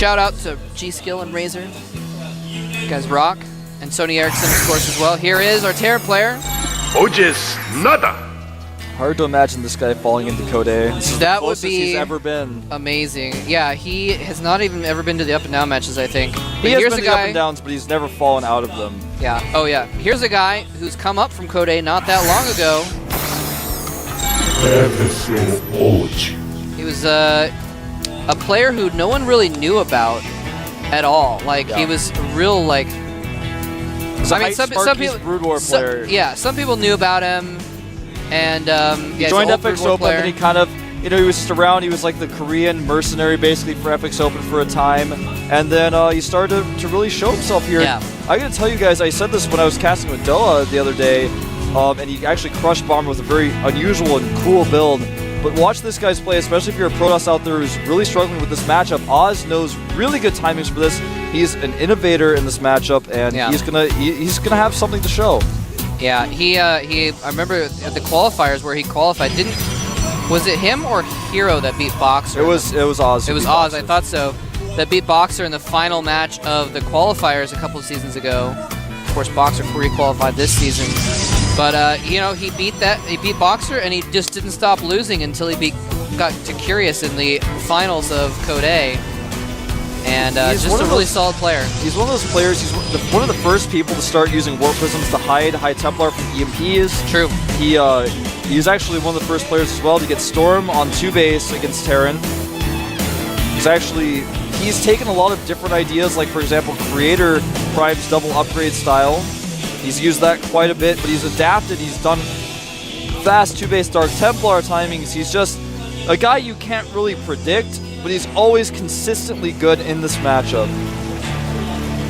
Shout out to G-Skill and Razor. You guys rock. And Sony Ericsson, of course, as well. Here is our Terran player. Ojes NaDa. Hard to imagine this guy falling into Code A. This is that the closest would be he's ever been. Amazing. Yeah, he has not even ever been to the up and down matches, I think. But He has here's been a to the guy. up and downs, but he's never fallen out of them. Yeah. Oh yeah. Here's a guy who's come up from Code A not that long ago. He was a player who no one really knew about at all. Like he was a real like. I mean, some people. Brood War player. Yeah, some people knew about him, and he joined FX Open, and he kind of, you know, he was just around. He was like the Korean mercenary, basically, for FX Open for a time, and then he started to really show himself here. Yeah. I gotta tell you guys, I said this when I was casting with Doa the other day, and he actually crushed Bomber with a very unusual and cool build. But watch this guy's play, especially if you're a Protoss out there who's really struggling with this matchup. Oz knows really good timings for this. He's an innovator in this matchup, and he's gonna have something to show. Yeah, I remember at the qualifiers where he qualified. Was it him or Hero that beat Boxer? It was Oz. It was Oz. I thought so. That beat Boxer in the final match of the qualifiers a couple of seasons ago. Of course, Boxer re-qualified this season. But you know, he beat Boxer, and he just didn't stop losing until he got to Curious in the finals of Code A. And just a really solid player. He's one of those players. He's one of the first people to start using Warp Prisms to hide High Templar from EMPs. True. He's actually one of the first players as well to get Storm on 2 base against Terran. He's taken a lot of different ideas, like for example, Creator Prime's double upgrade style. He's used that quite a bit, but he's adapted. He's done fast 2 base Dark Templar timings. He's just a guy you can't really predict, but he's always consistently good in this matchup.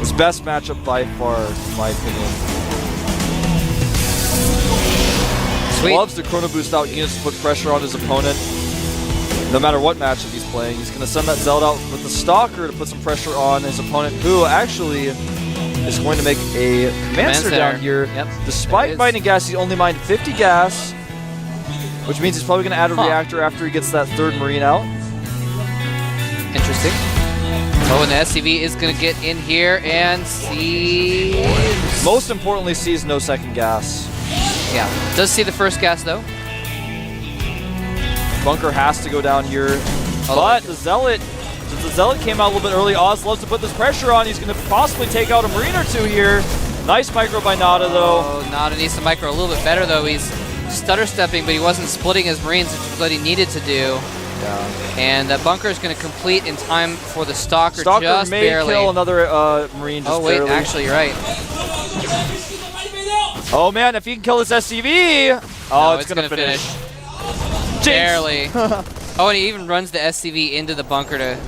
His best matchup by far, in my opinion. Sweet. Loves to chrono boost out units to put pressure on his opponent. No matter what matchup he's playing, he's going to send that Zeld out with the Stalker to put some pressure on his opponent, who actually is going to make a Command Center down here. Yep. Despite mining gas, he only mined 50 gas, which means he's probably going to add a reactor after he gets that 3rd Marine out. Interesting. Oh, and the SCV is going to get in here and see. Most importantly, sees no 2nd gas. Yeah. Does see the 1st gas, though. Bunker has to go down here. But the Zealot, since the Zealot came out a little bit early, Oz loves to put this pressure on. He's going to possibly take out a Marine or 2 here. Nice micro by NaDa, though. Oh, NaDa needs to micro a little bit better, though. He's stutter stepping, but he wasn't splitting his Marines, which is what he needed to do. Yeah. And that Bunker is going to complete in time for the Stalker just may barely. Kill another Marine just barely. Actually, you're right. Oh man, if he can kill this SCV, no, it's going to finish. Barely. Oh, and he even runs the SCV into the bunker to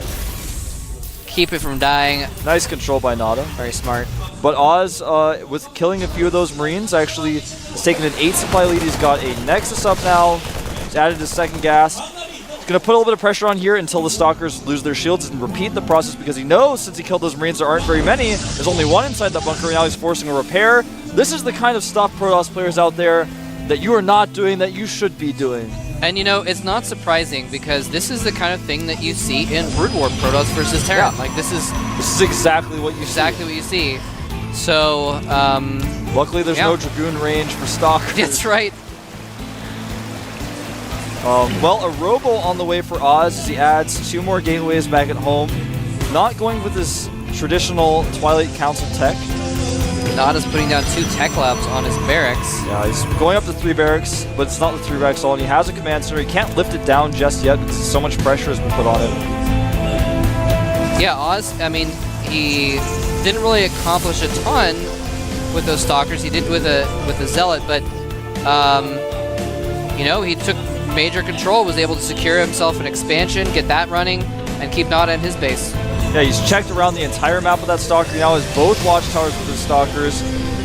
keep it from dying. Nice control by NaDa. Very smart. But Oz, with killing a few of those Marines, actually has taken an 8 supply lead. He's got a Nexus up now. He's added his 2nd gas. He's going to put a little bit of pressure on here until the Stalkers lose their shields and repeat the process, because he knows since he killed those Marines there aren't very many. There's only 1 inside that bunker, and now he's forcing a repair. This is the kind of stuff Protoss players out there that you are not doing that you should be doing. And you know, it's not surprising, because this is the kind of thing that you see in Brood War Protoss versus Terran. Yeah. Like this is exactly what you see. So luckily there's no Dragoon range for Stalkers. That's right. Well, a Robo on the way for Oz as he adds 2 more gateways back at home. Not going with his traditional Twilight Council tech. NaDa's putting down 2 tech labs on his barracks. Yeah, he's going up to 3 barracks, but it's not the 3 barracks all, and he has a command center. He can't lift it down just yet because so much pressure has been put on it. Yeah, Oz, I mean, he didn't really accomplish a ton with those Stalkers. He did with a Zealot, but you know, he took major control, was able to secure himself an expansion, get that running, and keep NaDa in his base. Yeah, he's checked around the entire map with that Stalker. He now has both watchtowers with his Stalkers.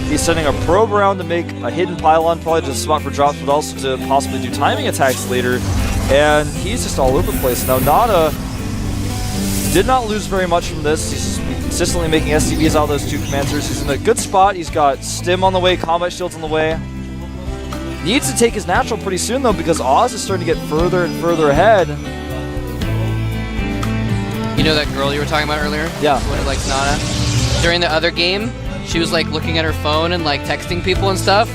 He's sending a probe around to make a hidden pylon, probably to spot for drops, but also to possibly do timing attacks later. And he's just all over the place. Now, NaDa did not lose very much from this. He's consistently making SCVs out of those 2 commanders. He's in a good spot. He's got Stim on the way, combat shields on the way. Needs to take his natural pretty soon, though, because Oz is starting to get further and further ahead. You know that girl you were talking about earlier? Yeah. Who likes NaDa? During the other game, she was like looking at her phone and like texting people and stuff.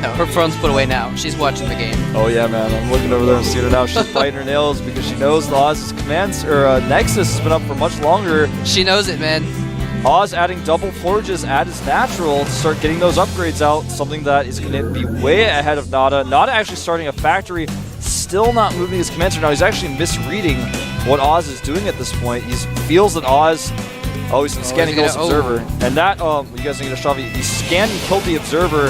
No, her phone's put away now. She's watching the game. Oh yeah, man. I'm looking over there and seeing her now. She's biting her nails because she knows the Oz's commands or Nexus has been up for much longer. She knows it, man. Oz adding double forges at his natural to start getting those upgrades out, something that is going to be way ahead of NaDa. NaDa actually starting a factory, still not moving his commands now. He's actually misreading what Oz is doing at this point. He feels that Oz, he's scanning Ghost Observer. And that, you guys are going to show me, he scanned and killed the Observer.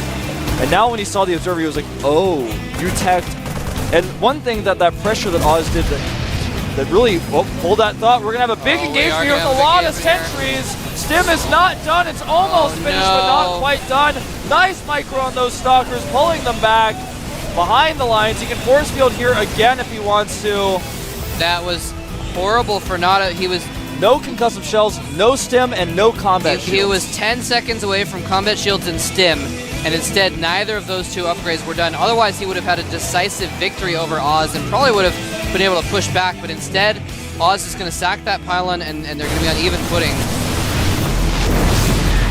And now when he saw the Observer, he was like, oh, you teched. And one thing that pressure that Oz did that really, hold that thought. We're going to have a big engagement here with a lot of sentries. Stim is not done. It's almost finished, but not quite done. Nice micro on those Stalkers, pulling them back behind the lines. He can force field here again if he wants to. That was horrible for NaDa. He was no concussive shells, no stim, and no combat shields. He was 10 seconds away from combat shields and stim, and instead neither of those two upgrades were done. Otherwise, he would have had a decisive victory over Oz and probably would have been able to push back, but instead, Oz is going to sack that pylon, and they're going to be on even footing.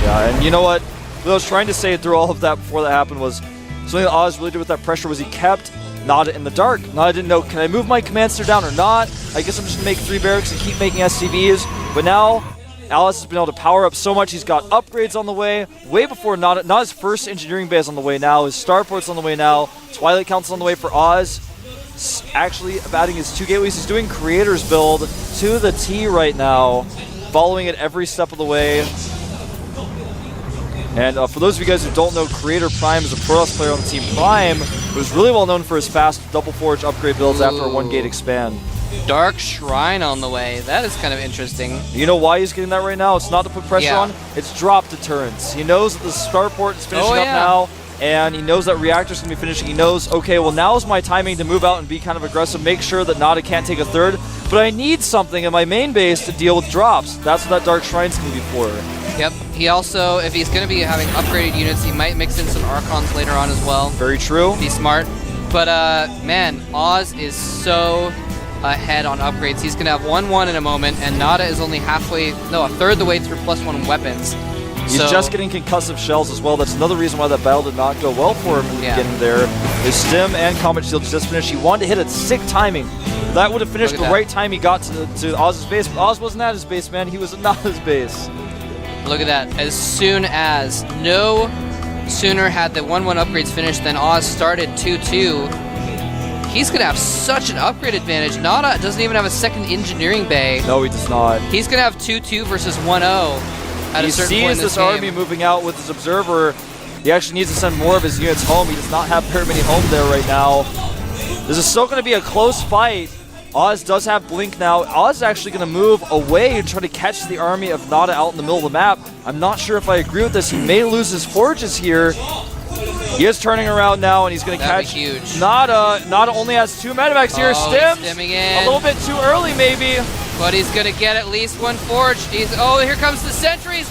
Yeah, and you know what? What I was trying to say through all of that before that happened was something that Oz really did with that pressure was he kept NaDa in the dark. NaDa didn't know, can I move my command center down or not? I guess I'm just going to make 3 barracks and keep making SCVs. But now, Alice has been able to power up so much. He's got upgrades on the way before NaDa. NaDa's first engineering bay is on the way now. His starport's on the way now. Twilight Council on the way for Oz. Actually, adding his 2 gateways. He's doing Creator's build to the T right now, following it every step of the way. And for those of you guys who don't know, Creator Prime is a Protoss player on the team Prime, who's really well known for his fast double forge upgrade builds after a 1-gate expand. Dark Shrine on the way. That is kind of interesting. You know why he's getting that right now? It's not to put pressure on, it's drop deterrence. He knows that the starport is finishing up now, and he knows that reactor's going to be finishing. He knows, okay, well now is my timing to move out and be kind of aggressive, make sure that NaDa can't take a third, but I need something in my main base to deal with drops. That's what that Dark Shrine's going to be for. Yep. He also, if he's going to be having upgraded units, he might mix in some Archons later on as well. Very true. Be smart. But, man, Oz is so ahead on upgrades. He's going to have 1-1 in a moment, and NaDa is only a third the way through +1 weapons. He's just getting concussive shells as well. That's another reason why that battle did not go well for him in the beginning there. His stim and combat shield just finished. He wanted to hit at sick timing. That would have finished the right time he got to Oz's base, but Oz wasn't at his base, man. He was not his base. Look at that. As soon as, no sooner had the 1-1 upgrades finished than Oz started 2-2. He's going to have such an upgrade advantage. NaDa doesn't even have a second engineering bay. No, he does not. He's going to have 2-2 versus 1-0 at a certain point in this game. Army moving out with his Observer. He actually needs to send more of his units home. He does not have very many home there right now. This is still going to be a close fight. Oz does have Blink now. Oz is actually going to move away and try to catch the army of NaDa out in the middle of the map. I'm not sure if I agree with this. He may lose his forges here. He is turning around now, and he's going to catch NaDa. NaDa only has 2 medevacs here. Stims a little bit too early, maybe. But he's going to get at least 1 forge. Here comes the sentries.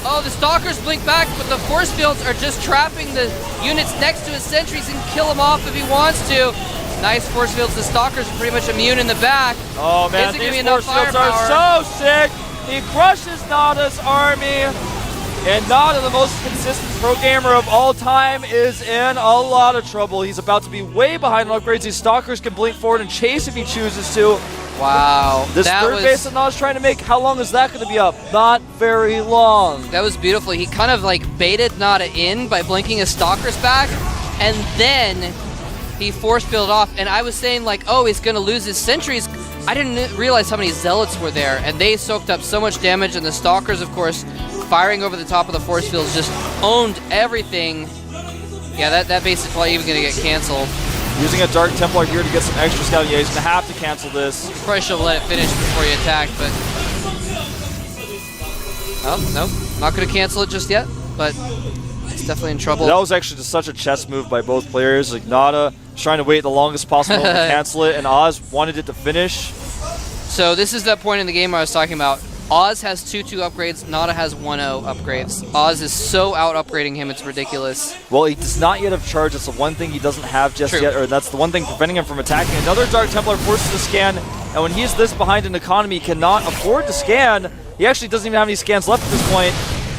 Oh, the Stalkers blink back, but the force fields are just trapping the units next to his sentries and kill him off if he wants to. Nice force fields. The Stalkers are pretty much immune in the back. Oh man, these force fields are so sick. He crushes NaDa's army. And NaDa, the most consistent pro gamer of all time, is in a lot of trouble. He's about to be way behind on upgrades. These Stalkers can blink forward and chase if he chooses to. Wow. This third base that NaDa's trying to make, how long is that going to be up? Not very long. That was beautiful. He kind of like baited NaDa in by blinking his Stalkers back, and then he force filled off. And I was saying like, oh, he's going to lose his sentries. I didn't realize how many Zealots were there, and they soaked up so much damage, and the Stalkers, of course, firing over the top of the force fields, just owned everything. Yeah, that base is probably even going to get canceled. Using a Dark Templar here to get some extra scouting. Yeah, he's going to have to cancel this. Probably should have let it finish before he attacked, but... Oh, no. Not going to cancel it just yet, but it's definitely in trouble. That was actually just such a chess move by both players. Like, NaDa trying to wait the longest possible to cancel it, and Oz wanted it to finish. So this is that point in the game I was talking about. Oz has 2-2 upgrades, NaDa has 1-0 upgrades. Oz is so out-upgrading him, it's ridiculous. Well, he does not yet have charge. That's the one thing he doesn't have just True. yet, or that's the one thing preventing him from attacking. Another Dark Templar forces a scan, and when he's this behind in economy, he cannot afford to scan. He actually doesn't even have any scans left at this point.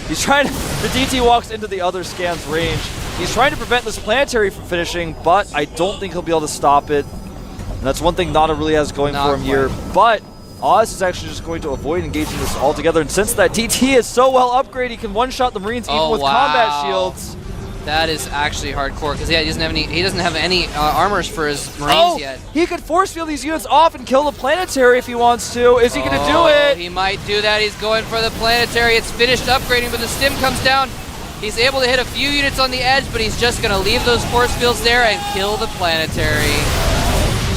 He's trying to, the DT walks into the other scan's range. He's trying to prevent this planetary from finishing, but I don't think he'll be able to stop it. And that's one thing NaDa really has going for him here. But Oz is actually just going to avoid engaging this altogether. And since that DT is so well upgraded, he can one-shot the Marines even with combat shields. That is actually hardcore because yeah, he doesn't have any armors for his Marines yet. He could force field these units off and kill the planetary if he wants to. Is he going to do it? He might do that. He's going for the planetary. It's finished upgrading, but the stim comes down. He's able to hit a few units on the edge, but he's just going to leave those force fields there and kill the planetary.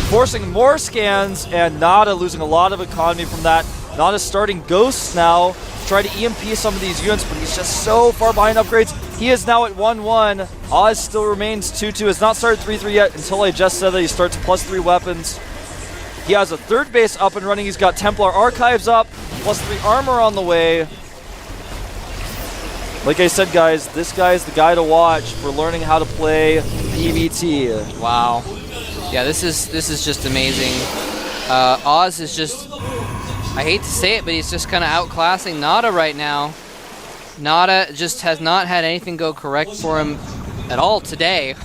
Forcing more scans, and NaDa losing a lot of economy from that. NaDa's starting Ghosts now to try to EMP some of these units, but he's just so far behind upgrades. He is now at 1-1. Oz still remains 2-2. Has not started 3-3 yet until I just said that he starts +3 weapons. He has a third base up and running. He's got Templar Archives up, +3 armor on the way. Like I said, guys, this guy is the guy to watch for learning how to play PvT. Wow. Yeah, this is just amazing. Oz is just, I hate to say it, but he's just kind of outclassing NaDa right now. NaDa just has not had anything go correct for him at all today.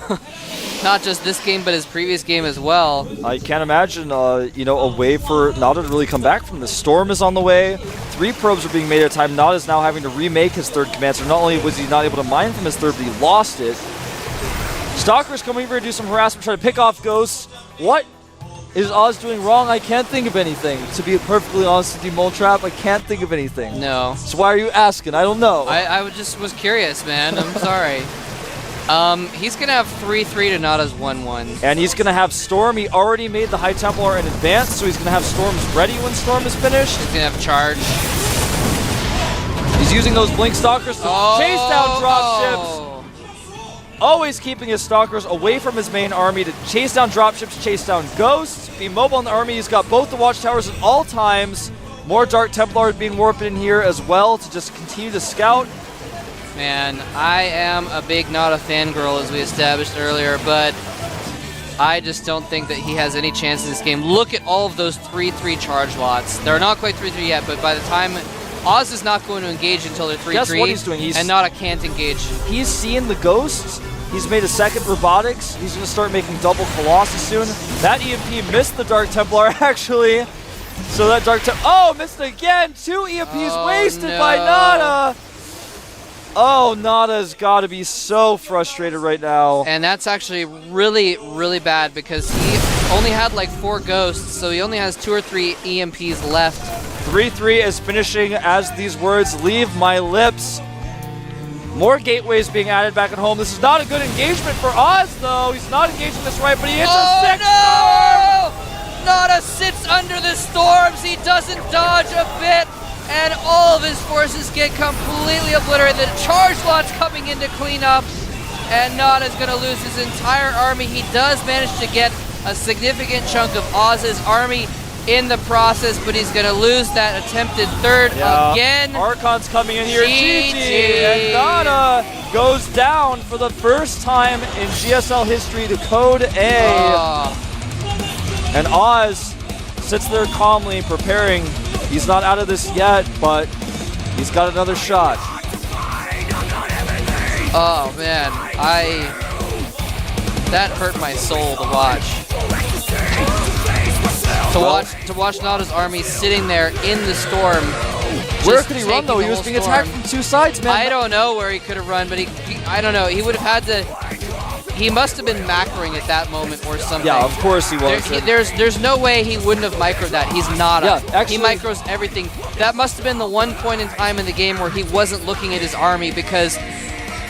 Not just this game, but his previous game as well. I can't imagine, you know, a way for NaDa to really come back from this. Storm is on the way. 3 probes are being made at a time. NaDa is now having to remake his third command. So not only was he not able to mine from his third, but he lost it. Stalker's coming over to do some harassment, try to pick off Ghosts. What is Oz doing wrong? I can't think of anything. To be perfectly honest with you, Moletrap, I can't think of anything. No. So why are you asking? I don't know. I just was curious, man. I'm sorry. He's going to have 3-3 to NaDa's 1-1. And he's going to have Storm. He already made the High Templar in advance, so he's going to have Storms ready when Storm is finished. He's going to have charge. He's using those Blink Stalkers to chase down dropships. Always keeping his Stalkers away from his main army to chase down dropships, chase down Ghosts, be mobile in the army. He's got both the Watchtowers at all times. More Dark Templars being warped in here as well to just continue to scout. Man, I am a big NaDa fangirl, as we established earlier, but I just don't think that he has any chance in this game. Look at all of those 3-3 charge lots. They're not quite 3-3 yet, but by the time Oz is not going to engage until they're 3-3. Guess what he's doing? And NaDa can't engage. He's seeing the Ghosts. He's made a second Robotics. He's going to start making double Colossus soon. That EMP missed the Dark Templar, actually. So that Dark Templar... Oh, missed again! 2 EMPs wasted by NaDa! Oh, NaDa's got to be so frustrated right now. And that's actually really, really bad because he only had like 4 Ghosts, so he only has 2 or 3 EMPs left. 3-3 is finishing as these words leave my lips. More gateways being added back at home. This is not a good engagement for Oz, though. He's not engaging this right, but he hits a 6 storm! NaDa sits under the storms. He doesn't dodge a bit, and all of his forces get completely obliterated. The charge lot's coming in to clean up, and NaDa's going to lose his entire army. He does manage to get a significant chunk of Oz's army in the process, but he's going to lose that attempted third again. Archon's coming in here. GG. And NaDa goes down for the first time in GSL history to Code A. And Oz sits there calmly preparing. He's not out of this yet, but he's got another shot. Oh man, that hurt my soul to watch. To watch NaDa's army sitting there in the storm. Where could he run though? He was being attacked from 2 sides, man. I don't know where he could have run, but I don't know. He would have had to. He must have been macroing at that moment or something. Yeah, of course he was. There's no way he wouldn't have microed that. He's NaDa. Yeah, actually, he micros everything. That must have been the one point in time in the game where he wasn't looking at his army because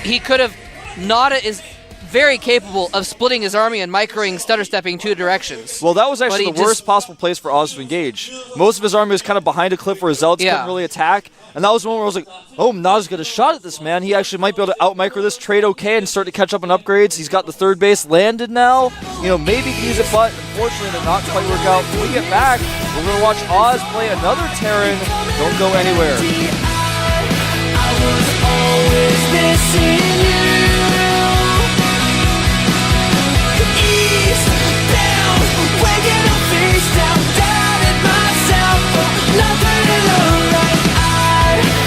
he could have. NaDa is very capable of splitting his army and microing, stutter stepping 2 directions. Well, that was actually But the he worst possible place for Oz to engage. Most of his army was kind of behind a cliff where his Zealots couldn't really attack. And that was the moment where I was like, oh, NaDa's got a shot at this, man. He actually might be able to out-micro this, trade okay, and start to catch up on upgrades. He's got the 3rd base landed now. You know, maybe he can use it, but unfortunately, it did not quite work out. When we get back, we're going to watch Oz play another Terran. Don't go anywhere. I was always missing you.